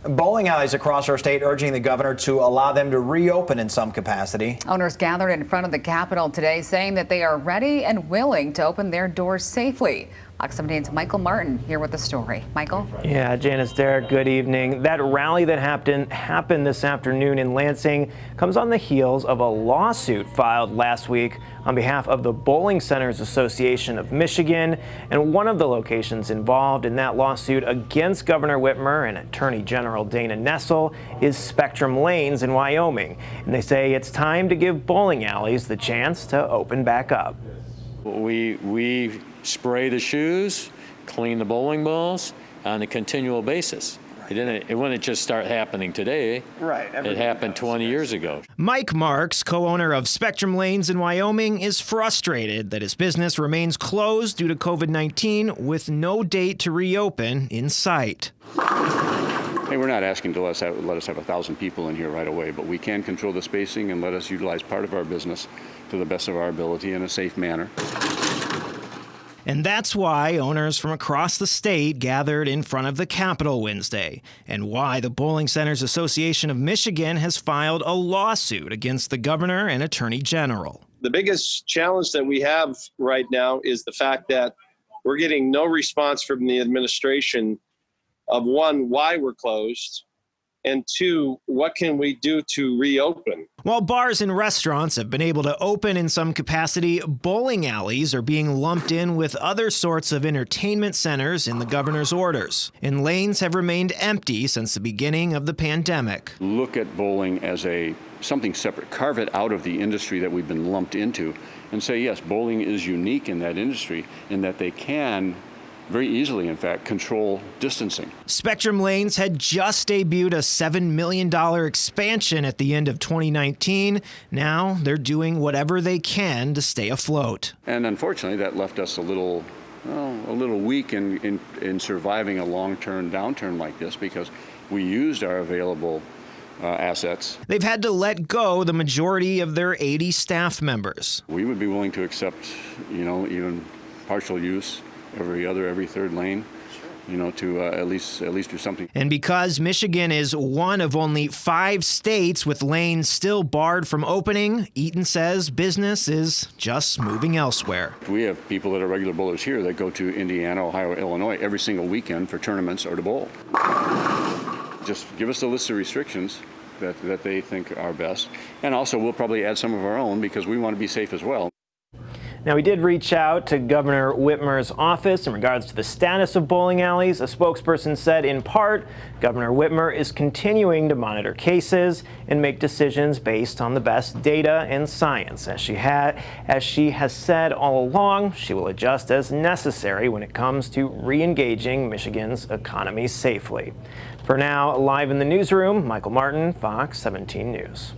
Bowling alleys across our state urging the governor to allow them to reopen in some capacity. Owners gathered in front of the Capitol today saying that they are ready and willing to open their doors safely. Fox 17's Michael Martin here with the story. Michael? Yeah, Janice, Derek, good evening. That rally that happened this afternoon in Lansing comes on the heels of a lawsuit filed last week on behalf of the Bowling Centers Association of Michigan. And one of the locations involved in that lawsuit against Governor Whitmer and Attorney General Dana Nessel is Spectrum Lanes in Wyoming. And they say it's time to give bowling alleys the chance to open back up. We spray the shoes, clean the bowling balls on a continual basis. It wouldn't just start happening today. Right. It happened 20 years ago. Mike Marks, co-owner of Spectrum Lanes in Wyoming, is frustrated that his business remains closed due to COVID-19 with no date to reopen in sight. Hey, we're not asking to let us have 1,000 people in here right away, but we can control the spacing and let us utilize part of our business to the best of our ability in a safe manner. And that's why owners from across the state gathered in front of the Capitol Wednesday, and why the Bowling Centers Association of Michigan has filed a lawsuit against the governor and attorney general. The biggest challenge that we have right now is the fact that we're getting no response from the administration of, one, why we're closed, and two, what can we do to reopen? While bars and restaurants have been able to open in some capacity, bowling alleys are being lumped in with other sorts of entertainment centers in the governor's orders. And lanes have remained empty since the beginning of the pandemic. Look at bowling as something separate. Carve it out of the industry that we've been lumped into and say, yes, bowling is unique in that industry in that they can very easily, in fact, control distancing. Spectrum Lanes had just debuted a $7 million expansion at the end of 2019. Now they're doing whatever they can to stay afloat. And unfortunately, that left us a little weak in surviving a long-term downturn like this because we used our available assets. They've had to let go the majority of their 80 staff members. We would be willing to accept, even partial use every third lane, to at least do something. And because Michigan is one of only 5 states with lanes still barred from opening, Eaton says business is just moving elsewhere. We have people that are regular bowlers here that go to Indiana, Ohio, Illinois every single weekend for tournaments or to bowl. Just give us a list of restrictions that they think are best. And also we'll probably add some of our own because we want to be safe as well. Now, we did reach out to Governor Whitmer's office in regards to the status of bowling alleys. A spokesperson said, in part, Governor Whitmer is continuing to monitor cases and make decisions based on the best data and science. As she has said all along, she will adjust as necessary when it comes to re-engaging Michigan's economy safely. For now, live in the newsroom, Michael Martin, Fox 17 News.